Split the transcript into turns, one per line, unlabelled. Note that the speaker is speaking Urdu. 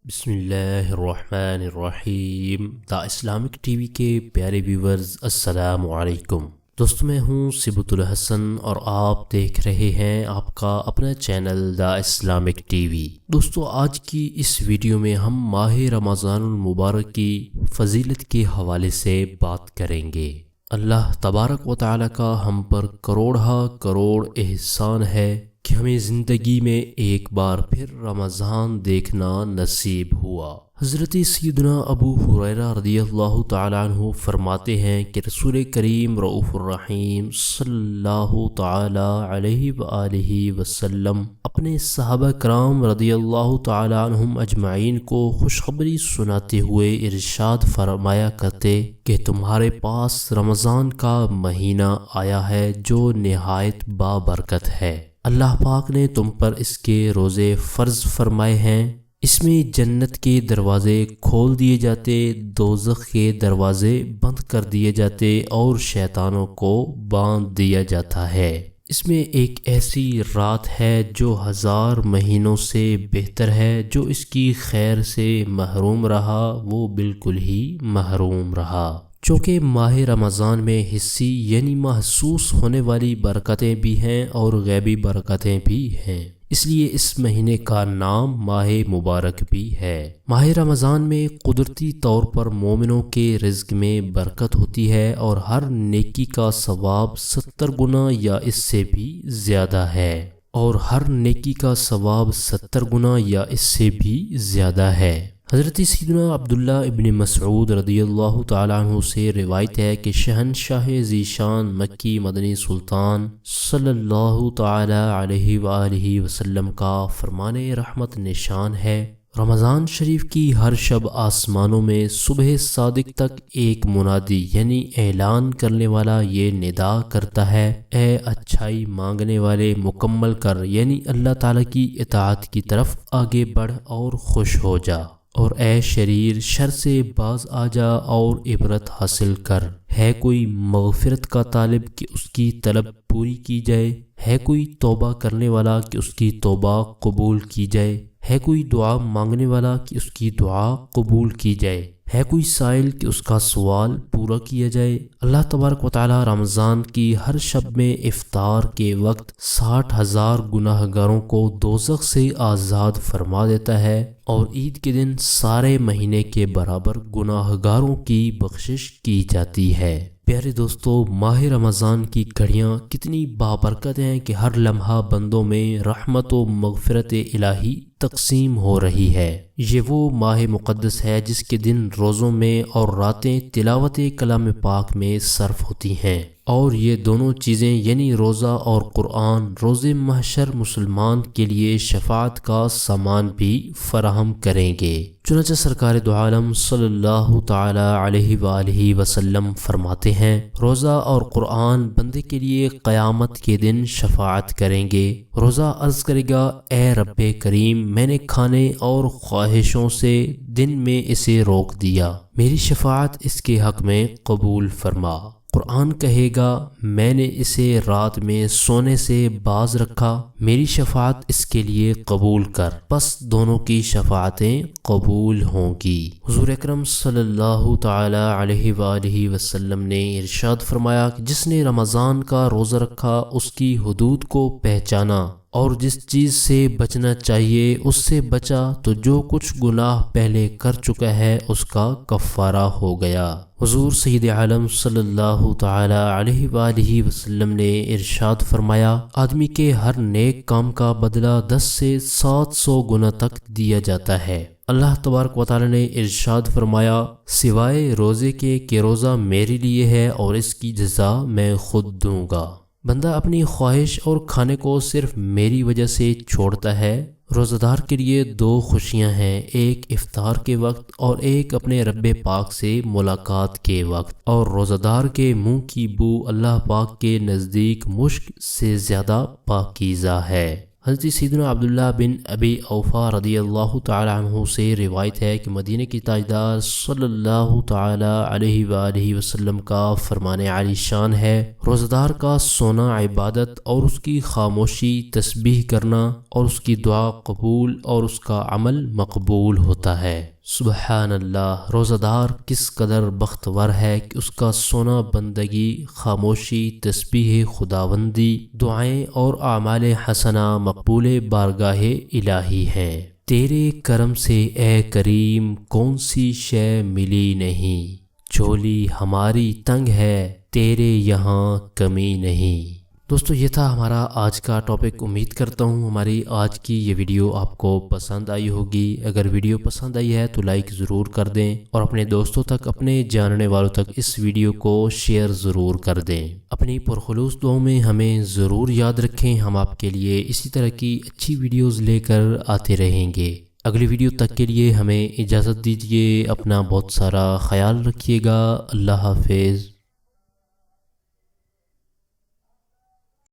بسم اللہ الرحمن الرحیم۔ دا اسلامک ٹی وی کے پیارے ویورز، السلام علیکم۔ دوستو، میں ہوں صبت الحسن اور آپ دیکھ رہے ہیں آپ کا اپنا channel the Islamic T V. دوستو، آج کی اس ویڈیو میں ہم ماہ رمضان المبارک کی فضیلت کے حوالے سے بات کریں گے۔ اللہ تبارک و تعالی کا ہم پر کروڑ احسان ہے کہ ہمیں زندگی میں ایک بار پھر رمضان دیکھنا نصیب ہوا۔ حضرت سیدنا ابو ہریرہ رضی اللہ تعالیٰ عنہ فرماتے ہیں کہ رسول کریم رؤوف الرحیم صلی اللہ تعالیٰ علیہ وآلہ وسلم اپنے صحابہ کرام رضی اللہ تعالیٰ عنہم اجمعین کو خوشخبری سناتے ہوئے ارشاد فرمایا کرتے کہ تمہارے پاس رمضان کا مہینہ آیا ہے جو نہایت بابرکت ہے۔ اللہ پاک نے تم پر اس کے روزے فرض فرمائے ہیں۔ اس میں جنت کے دروازے کھول دیے جاتے، دوزخ کے دروازے بند کر دیے جاتے اور شیطانوں کو باندھ دیا جاتا ہے۔ اس میں ایک ایسی رات ہے جو 1000 مہینوں سے بہتر ہے۔ جو اس کی خیر سے محروم رہا وہ بالکل ہی محروم رہا۔ چونکہ ماہ رمضان میں حسی یعنی محسوس ہونے والی برکتیں بھی ہیں اور غیبی برکتیں بھی ہیں، اس لیے اس مہینے کا نام ماہ مبارک بھی ہے۔ ماہ رمضان میں قدرتی طور پر مومنوں کے رزق میں برکت ہوتی ہے اور ہر نیکی کا ثواب 70 گنا یا اس سے بھی زیادہ ہے، اور ہر نیکی کا ثواب 70 گنا یا اس سے بھی زیادہ ہے۔ حضرت سیدنا عبداللہ ابن مسعود رضی اللہ تعالیٰ عنہ سے روایت ہے کہ شہنشاہ ذیشان مکی مدنی سلطان صلی اللہ تعالیٰ علیہ وآلہ وسلم کا فرمان رحمت نشان ہے، رمضان شریف کی ہر شب آسمانوں میں صبح صادق تک ایک منادی یعنی اعلان کرنے والا یہ ندا کرتا ہے، اے اچھائی مانگنے والے مکمل کر، یعنی اللہ تعالیٰ کی اطاعت کی طرف آگے بڑھ اور خوش ہو جا، اور اے شریر شر سے باز آ جا اور عبرت حاصل کر۔ ہے کوئی مغفرت کا طالب کہ اس کی طلب پوری کی جائے، ہے کوئی توبہ کرنے والا کہ اس کی توبہ قبول کی جائے، ہے کوئی دعا مانگنے والا کہ اس کی دعا قبول کی جائے، ہے کوئی سائل کہ اس کا سوال پورا کیا جائے۔ اللہ تبارک و تعالی رمضان کی ہر شب میں افطار کے وقت 60,000 گناہ گاروں کو دوزخ سے آزاد فرما دیتا ہے، اور عید کے دن سارے مہینے کے برابر گناہ گاروں کی بخشش کی جاتی ہے۔ پیارے دوستو، ماہ رمضان کی گھڑیاں کتنی بابرکت ہیں کہ ہر لمحہ بندوں میں رحمت و مغفرت الہی تقسیم ہو رہی ہے۔ یہ وہ ماہ مقدس ہے جس کے دن روزوں میں اور راتیں تلاوت کلام پاک میں صرف ہوتی ہیں، اور یہ دونوں چیزیں یعنی روزہ اور قرآن روز محشر مسلمان کے لیے شفاعت کا سامان بھی فراہم کریں گے۔ چنانچہ سرکار دو عالم صلی اللہ تعالی علیہ وآلہ وسلم فرماتے ہیں، روزہ اور قرآن بندے کے لیے قیامت کے دن شفاعت کریں گے۔ روزہ عرض کرے گا، اے رب کریم، میں نے کھانے اور خواہشوں سے دن میں اسے روک دیا، میری شفاعت اس کے حق میں قبول فرما۔ قرآن کہے گا، میں نے اسے رات میں سونے سے باز رکھا، میری شفاعت اس کے لیے قبول کر، پس دونوں کی شفاعتیں قبول ہوں گی۔ حضور اکرم صلی اللہ تعالی علیہ وآلہ وسلم نے ارشاد فرمایا کہ جس نے رمضان کا روزہ رکھا اس کی حدود کو پہچانا اور جس چیز سے بچنا چاہیے اس سے بچا تو جو کچھ گناہ پہلے کر چکا ہے اس کا کفارہ ہو گیا۔ حضور سید عالم صلی اللہ تعالی علیہ وآلہ وسلم نے ارشاد فرمایا، آدمی کے ہر نیک کام کا بدلہ 10 سے 700 گنا تک دیا جاتا ہے۔ اللہ تبارک و تعالی نے ارشاد فرمایا، سوائے روزے کے کہ روزہ میرے لیے ہے اور اس کی جزا میں خود دوں گا۔ بندہ اپنی خواہش اور کھانے کو صرف میری وجہ سے چھوڑتا ہے۔ روزہ دار کے لیے 2 خوشیاں ہیں، ایک افطار کے وقت اور ایک اپنے رب پاک سے ملاقات کے وقت، اور روزہ دار کے منہ کی بو اللہ پاک کے نزدیک مشک سے زیادہ پاکیزہ ہے۔ حضرت سیدنا عبداللہ بن ابی اوفا رضی اللہ تعالی عنہ سے روایت ہے کہ مدینہ کی تاجدار صلی اللہ تعالی علیہ وآلہ وسلم کا فرمان عالی شان ہے، روزہ دار کا سونا عبادت اور اس کی خاموشی تسبیح کرنا اور اس کی دعا قبول اور اس کا عمل مقبول ہوتا ہے۔ سبحان اللہ، روزہ دار کس قدر بختور ہے کہ اس کا سونا بندگی، خاموشی، تسبیح خداوندی، دعائیں اور اعمال حسنہ مقبول بارگاہ الہی ہیں۔ تیرے کرم سے اے کریم کون سی شے ملی نہیں، جھولی ہماری تنگ ہے تیرے یہاں کمی نہیں۔ دوستو یہ تھا ہمارا آج کا ٹاپک۔ امید کرتا ہوں ہماری آج کی یہ ویڈیو آپ کو پسند آئی ہوگی۔ اگر ویڈیو پسند آئی ہے تو لائک ضرور کر دیں اور اپنے دوستوں تک، اپنے جاننے والوں تک اس ویڈیو کو شیئر ضرور کر دیں۔ اپنی پرخلوص دعاؤں میں ہمیں ضرور یاد رکھیں، ہم آپ کے لیے اسی طرح کی اچھی ویڈیوز لے کر آتے رہیں گے۔ اگلی ویڈیو تک کے لیے ہمیں اجازت دیجیے، اپنا بہت سارا خیال رکھیے گا۔ اللہ حافظ۔